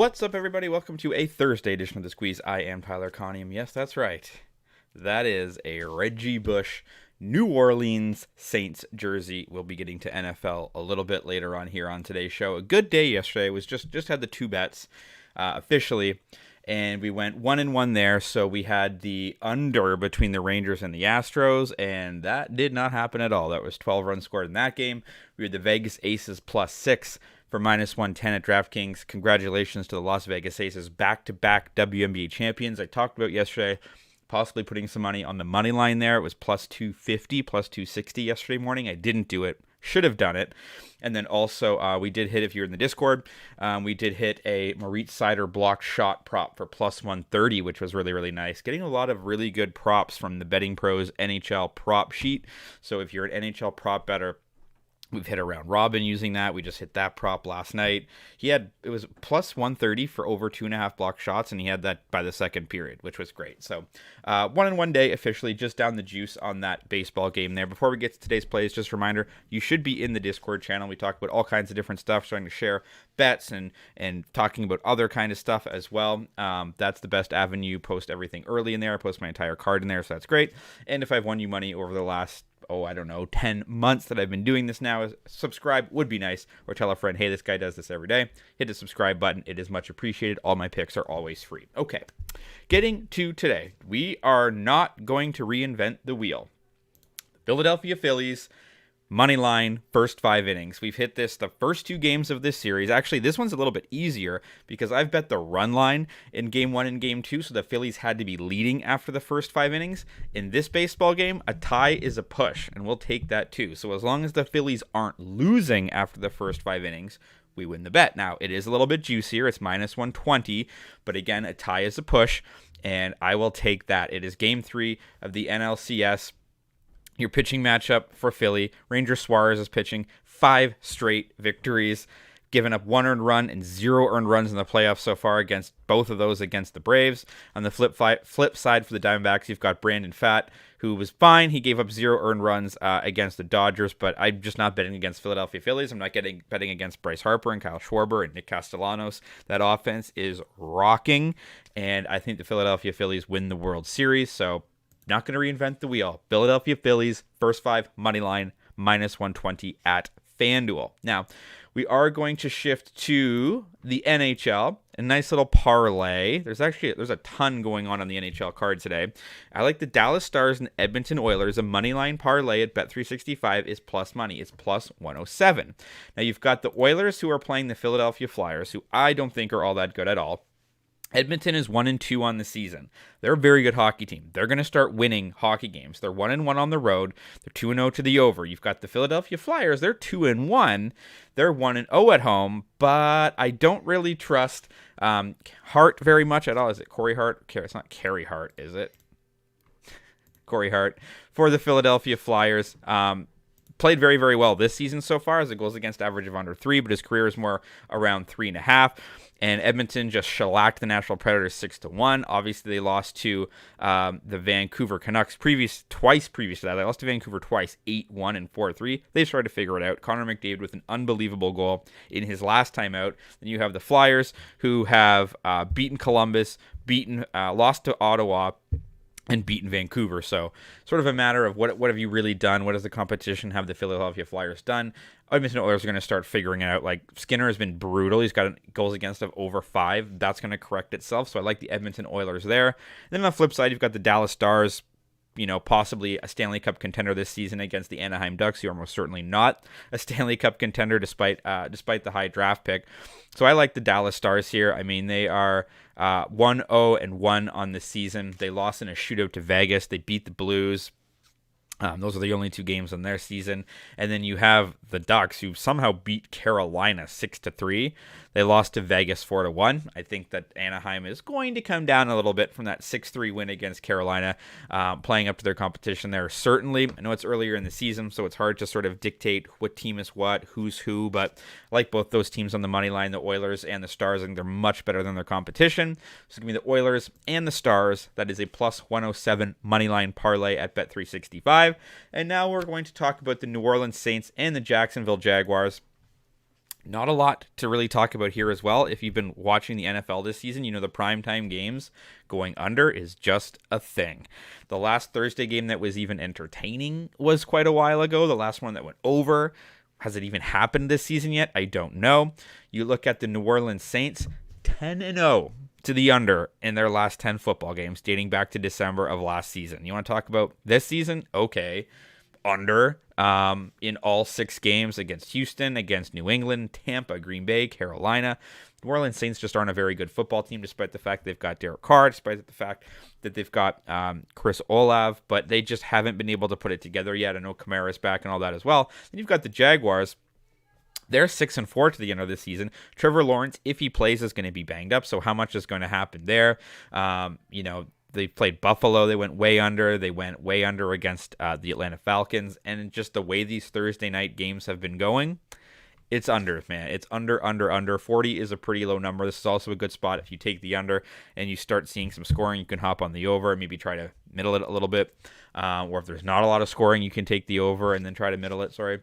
What's up, everybody? Welcome to a Thursday edition of The Squeeze. I am Tyler Conium. Yes, that's right. That is a Reggie Bush New Orleans Saints jersey. We'll be getting to NFL a little bit later on here on today's show. A good day yesterday. Was just had the two bets officially, and we went 1-1 there. So we had the under between the Rangers and the Astros, and that did not happen at all. That was 12 runs scored in that game. We had the Vegas Aces +6 for -110 at DraftKings. Congratulations to the Las Vegas Aces, back-to-back WNBA champions. I talked about yesterday possibly putting some money on the money line there. It was +250, +260 yesterday morning. I didn't do it. Should have done it. And then also, we did hit, if you're in the Discord, we did hit a Moritz Seider block shot prop for +130, which was really, really nice. Getting a lot of really good props from the Betting Pros NHL prop sheet. So if you're an NHL prop bettor, we've hit a round robin using that. We just hit that prop last night. It was +130 for over 2.5 block shots, and he had that by the second period, which was great. So 1-1 day officially, just down the juice on that baseball game there. Before we get to today's plays, just a reminder, you should be in the Discord channel. We talk about all kinds of different stuff, starting to share bets and talking about other kind of stuff as well. That's the best avenue. Post everything early in there. I post my entire card in there, so that's great. And if I've won you money over the last 10 months that I've been doing this now, subscribe would be nice, or tell a friend, hey, this guy does this every day. Hit the subscribe button. It is much appreciated. All my picks are always free. Okay, getting to today, we are not going to reinvent the wheel. Philadelphia Phillies money line, first 5 innings. We've hit this the first 2 games of this series. Actually, this one's a little bit easier because I've bet the run line in game 1 and game 2, so the Phillies had to be leading after the first 5 innings. In this baseball game, a tie is a push, and we'll take that too. So as long as the Phillies aren't losing after the first 5 innings, we win the bet. Now, it is a little bit juicier. It's -120, but again, a tie is a push, and I will take that. It is game 3 of the NLCS. Your pitching matchup for Philly. Ranger Suarez is pitching 5 straight victories, giving up 1 earned run and 0 earned runs in the playoffs so far, against both of those against the Braves. On the flip side for the Diamondbacks, you've got Brandon Pfaadt, who was fine. He gave up 0 earned runs against the Dodgers, but I'm just not betting against Philadelphia Phillies. I'm not betting against Bryce Harper and Kyle Schwarber and Nick Castellanos. That offense is rocking, and I think the Philadelphia Phillies win the World Series, so not going to reinvent the wheel. Philadelphia Phillies, first 5 money line, -120 at FanDuel. Now, we are going to shift to the NHL. A nice little parlay. There's a ton going on the NHL card today. I like the Dallas Stars and Edmonton Oilers. A money line parlay at Bet365 is plus money. It's +107. Now, you've got the Oilers, who are playing the Philadelphia Flyers, who I don't think are all that good at all. Edmonton is 1-2 on the season. They're a very good hockey team. They're going to start winning hockey games. They're 1-1 on the road. They're 2-0 to the over. You've got the Philadelphia Flyers. They're 2-1. They're 1-0 at home, but I don't really trust Hart very much at all. Is it Corey Hart? It's not Carey Hart, is it? Corey Hart for the Philadelphia Flyers. Played very, very well this season so far, as a goals against average of under 3, but his career is more around 3.5. And Edmonton just shellacked the Nashville Predators 6-1. Obviously, they lost to the Vancouver Canucks twice previous to that. They lost to Vancouver twice, 8-1 and 4-3. They started to figure it out. Connor McDavid with an unbelievable goal in his last time out. Then you have the Flyers, who have beaten Columbus, lost to Ottawa, and beaten Vancouver. So sort of a matter of what have you really done? What does the competition have the Philadelphia Flyers done? Edmonton Oilers are going to start figuring it out. Like, Skinner has been brutal. He's got goals against of over 5. That's going to correct itself. So I like the Edmonton Oilers there. And then on the flip side, you've got the Dallas Stars, possibly a Stanley Cup contender this season against the Anaheim Ducks, who are most certainly not a Stanley Cup contender despite the high draft pick. So I like the Dallas Stars here. I mean, they are 1-0-1 on the season. They lost in a shootout to Vegas. They beat the Blues. Those are the only 2 games on their season. And then you have the Ducks, who somehow beat Carolina 6-3. They lost to Vegas 4-1. I think that Anaheim is going to come down a little bit from that 6-3 win against Carolina, playing up to their competition there. Certainly, I know it's earlier in the season, so it's hard to sort of dictate what team is what, who's who, but I like both those teams on the money line, the Oilers and the Stars. I think they're much better than their competition. So give me the Oilers and the Stars. That is a +107 money line parlay at Bet365. And now we're going to talk about the New Orleans Saints and the Jacksonville Jaguars. Not a lot to really talk about here as well. If you've been watching the NFL this season, you know the primetime games going under is just a thing. The last Thursday game that was even entertaining was quite a while ago. The last one that went over, has it even happened this season yet? I don't know. You look at the New Orleans Saints, 10-0 to the under in their last 10 football games dating back to December of last season. You want to talk about this season? Okay. Under in all 6 games against Houston, against New England, Tampa, Green Bay, Carolina. New Orleans Saints just aren't a very good football team, despite the fact they've got Derek Carr, despite the fact that they've got Chris Olave, but they just haven't been able to put it together yet. I know Kamara's back and all that as well. Then you've got the Jaguars. They're 6-4 to the end of this season. Trevor Lawrence, if he plays, is going to be banged up. So how much is going to happen there? They played Buffalo. They went way under. They went way under against the Atlanta Falcons. And just the way these Thursday night games have been going, it's under, man. It's under. 40 is a pretty low number. This is also a good spot. If you take the under and you start seeing some scoring, you can hop on the over and maybe try to middle it a little bit. Or if there's not a lot of scoring, you can take the over and then try to middle it. Sorry.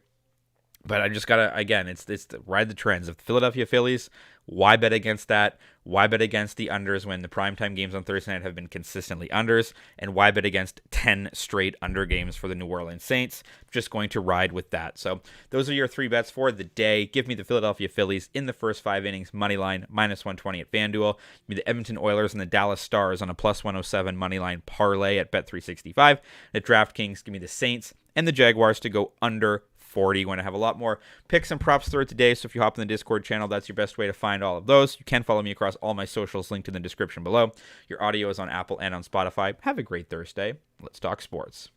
But I just gotta, again, it's ride the trends of the Philadelphia Phillies. Why bet against that? Why bet against the unders when the primetime games on Thursday night have been consistently unders? And why bet against 10 straight under games for the New Orleans Saints? Just going to ride with that. So those are your 3 bets for the day. Give me the Philadelphia Phillies in the first 5 innings, money line, -120 at FanDuel. Give me the Edmonton Oilers and the Dallas Stars on a +107 money line parlay at Bet365. At DraftKings, give me the Saints and the Jaguars to go under 40. Going to have a lot more picks and props throughout today, so if you hop in the Discord channel, that's your best way to find all of those. You can follow me across all my socials linked in the description below. Your audio is on Apple and on Spotify. Have a great Thursday. Let's talk sports.